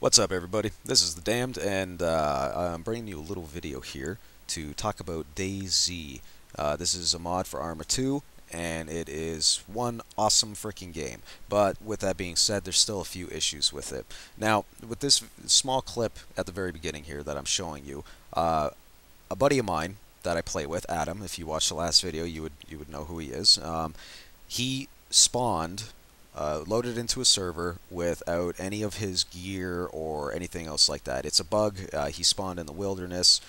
What's up, everybody? This is the Damned, and I'm bringing you a little video here to talk about DayZ. This is a mod for Arma 2, and it is one awesome freaking game. But with that being said, there's still a few issues with it. Now, with this small clip at the very beginning here that I'm showing you, a buddy of mine that I play with, Adam, if you watched the last video, you would know who he is. He spawned loaded into a server without any of his gear or anything else like that. It's a bug. He spawned in the wilderness,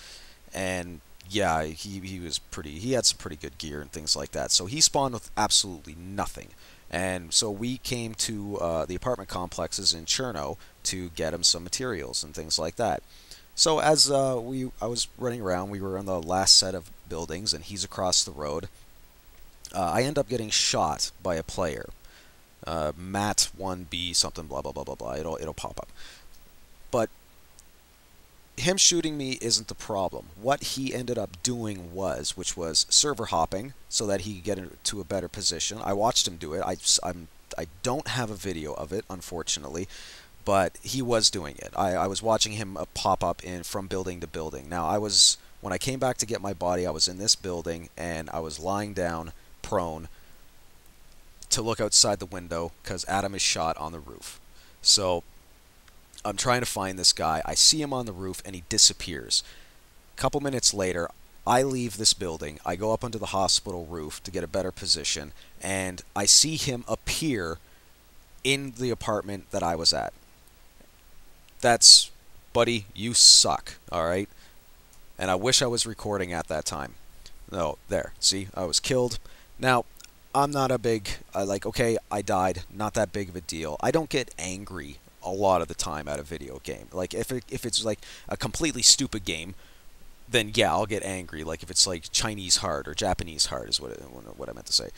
and yeah, he had some pretty good gear and things like that. So he spawned with absolutely nothing. And so we came to the apartment complexes in Cherno to get him some materials and things like that. So as I was running around, we were on the last set of buildings, and he's across the road. I end up getting shot by a player. Matt 1B something blah blah blah blah blah. It'll pop up. But him shooting me isn't the problem. What he ended up doing which was server hopping so that he could get into a better position. I watched him do it. I don't have a video of it, unfortunately, but he was doing it. I was watching him pop up from building to building. Now when I came back to get my body, I was in this building and I was lying down prone to look outside the window because Adam is shot on the roof. So I'm trying to find this guy. I see him on the roof and he disappears. A couple minutes later, I leave this building. I go up onto the hospital roof to get a better position, and I see him appear in the apartment that I was at. That's, buddy, you suck, alright? And I wish I was recording at that time. No, there, see, I was killed. Now, I'm not a big, okay, I died, not that big of a deal. I don't get angry a lot of the time at a video game. Like, if it's like a completely stupid game, then yeah, I'll get angry. Like, if it's like Chinese hard or Japanese hard is what I meant to say.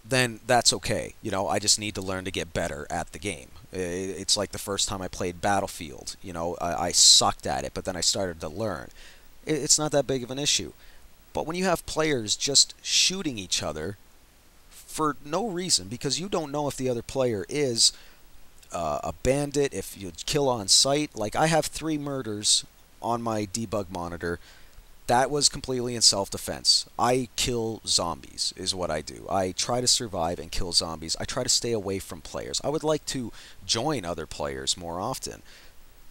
Then that's okay. You know, I just need to learn to get better at the game. It's like the first time I played Battlefield. You know, I sucked at it, but then I started to learn. It's not that big of an issue. But when you have players just shooting each other for no reason, because you don't know if the other player is a bandit, if you kill on sight. Like, I have 3 murders on my debug monitor. That was completely in self-defense. I kill zombies, is what I do. I try to survive and kill zombies. I try to stay away from players. I would like to join other players more often,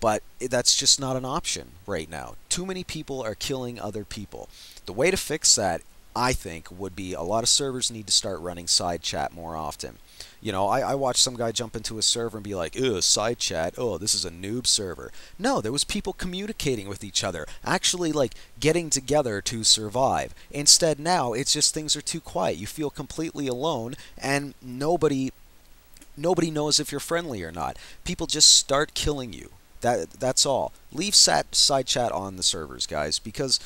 but that's just not an option right now. Too many people are killing other people. The way to fix that, I think, would be a lot of servers need to start running side chat more often. You know, I watched some guy jump into a server and be like, "Ew, side chat, oh, this is a noob server." No, there was people communicating with each other, actually, like, getting together to survive. Instead, now, it's just things are too quiet. You feel completely alone, and nobody knows if you're friendly or not. People just start killing you. That's all. Leave side chat on the servers, guys, because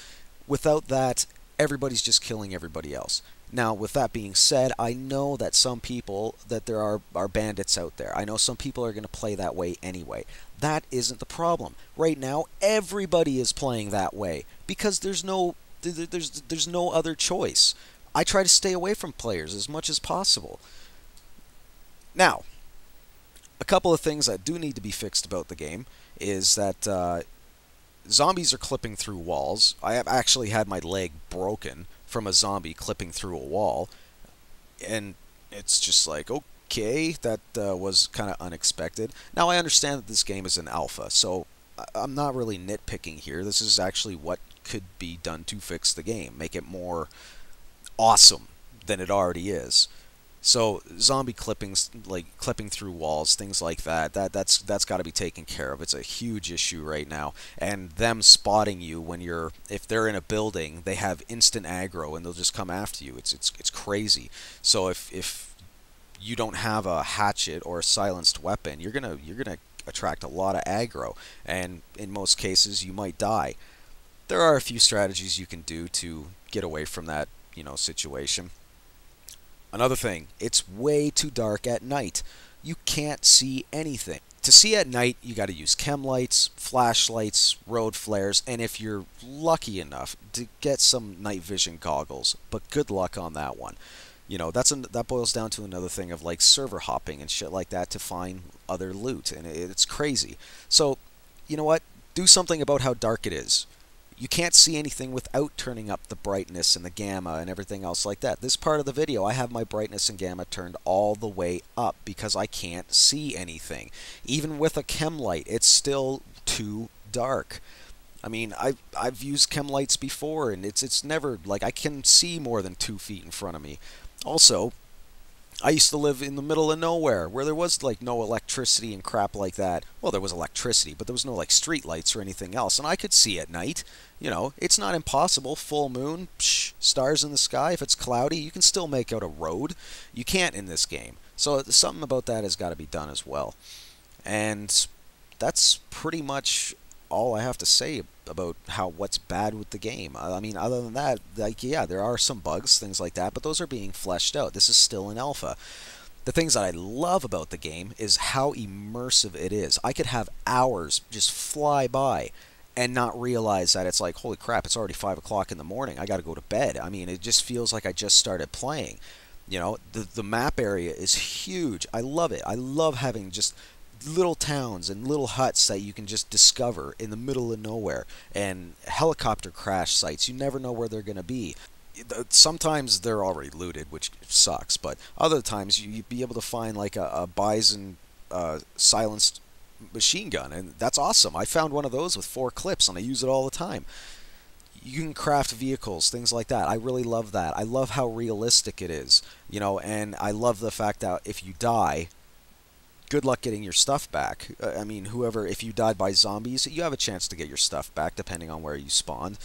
without that, everybody's just killing everybody else. Now, with that being said, I know that there are bandits out there. I know some people are going to play that way anyway. That isn't the problem. Right now, everybody is playing that way because there's no other choice. I try to stay away from players as much as possible. Now, a couple of things that do need to be fixed about the game is that zombies are clipping through walls. I have actually had my leg broken from a zombie clipping through a wall, and it's just like, okay, that was kind of unexpected. Now, I understand that this game is an alpha, so I'm not really nitpicking here. This is actually what could be done to fix the game, make it more awesome than it already is. So zombie clippings, like clipping through walls, things like that's got to be taken care of. It's a huge issue right now, and them spotting you if they're in a building, they have instant aggro and they'll just come after you. It's crazy. So if you don't have a hatchet or a silenced weapon, you're gonna attract a lot of aggro, and in most cases you might die. There are a few strategies you can do to get away from that, situation. Another thing, it's way too dark at night. You can't see anything. To see at night, you got to use chem lights, flashlights, road flares, and if you're lucky enough, to get some night vision goggles. But good luck on that one. That boils down to another thing of like server hopping and shit like that to find other loot, and it's crazy. So, you know what? Do something about how dark it is. You can't see anything without turning up the brightness and the gamma and everything else like that. This part of the video, I have my brightness and gamma turned all the way up because I can't see anything. Even with a chem light, it's still too dark. I mean, I've used chem lights before, and it's never like I can see more than 2 feet in front of me. Also, I used to live in the middle of nowhere where there was like no electricity and crap like that. Well, there was electricity, but there was no like street lights or anything else, and I could see at night. It's not impossible. Full moon, psh, stars in the sky. If it's cloudy, you can still make out a road. You can't in this game. So something about that has got to be done as well. And that's pretty much all I have to say about what's bad with the game. I mean, other than that, like, yeah, there are some bugs, things like that, but those are being fleshed out. This is still an alpha. The things that I love about the game is how immersive it is. I could have hours just fly by and not realize that it's like, holy crap, it's already 5 o'clock in the morning. I got to go to bed. I mean, it just feels like I just started playing. The map area is huge. I love it. I love having just little towns and little huts that you can just discover in the middle of nowhere, and helicopter crash sites. You never know where they're going to be. Sometimes they're already looted, which sucks, but other times you'd be able to find like a Bison silenced machine gun, and that's awesome. I found one of those with 4 clips, and I use it all the time. You can craft vehicles, things like that. I really love that. I love how realistic it is, and I love the fact that if you die, good luck getting your stuff back. I mean, if you died by zombies, you have a chance to get your stuff back depending on where you spawned.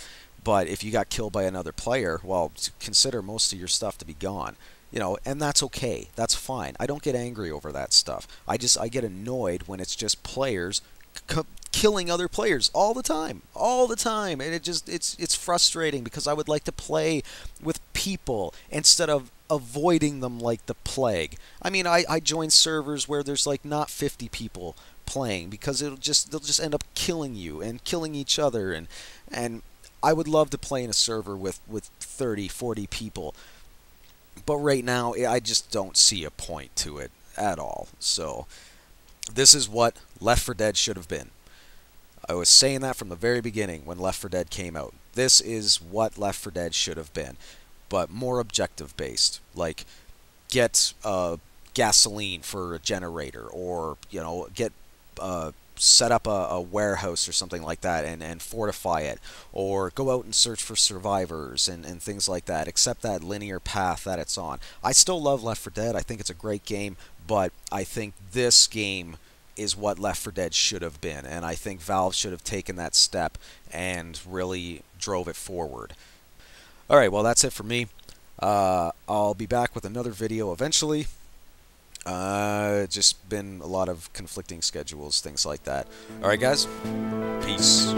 But if you got killed by another player, well, consider most of your stuff to be gone. And that's okay. That's fine. I don't get angry over that stuff. I get annoyed when it's just players killing other players all the time, and it's frustrating because I would like to play with people instead of avoiding them like the plague. I mean, I join servers where there's like not 50 people playing because they'll just end up killing you and killing each other, and I would love to play in a server with 30, 40 people, but right now I just don't see a point to it at all. So this is what Left 4 Dead should have been. I was saying that from the very beginning when Left 4 Dead came out. This is what Left 4 Dead should have been, but more objective based. Like, get gasoline for a generator, or set up a warehouse or something like that and fortify it, or go out and search for survivors and things like that, except that linear path that it's on. I still love Left 4 Dead. I think it's a great game, but I think this game is what Left 4 Dead should have been, and I think Valve should have taken that step and really drove it forward. Alright, well, that's it for me. I'll be back with another video eventually. Just been a lot of conflicting schedules, things like that. Alright, guys. Peace.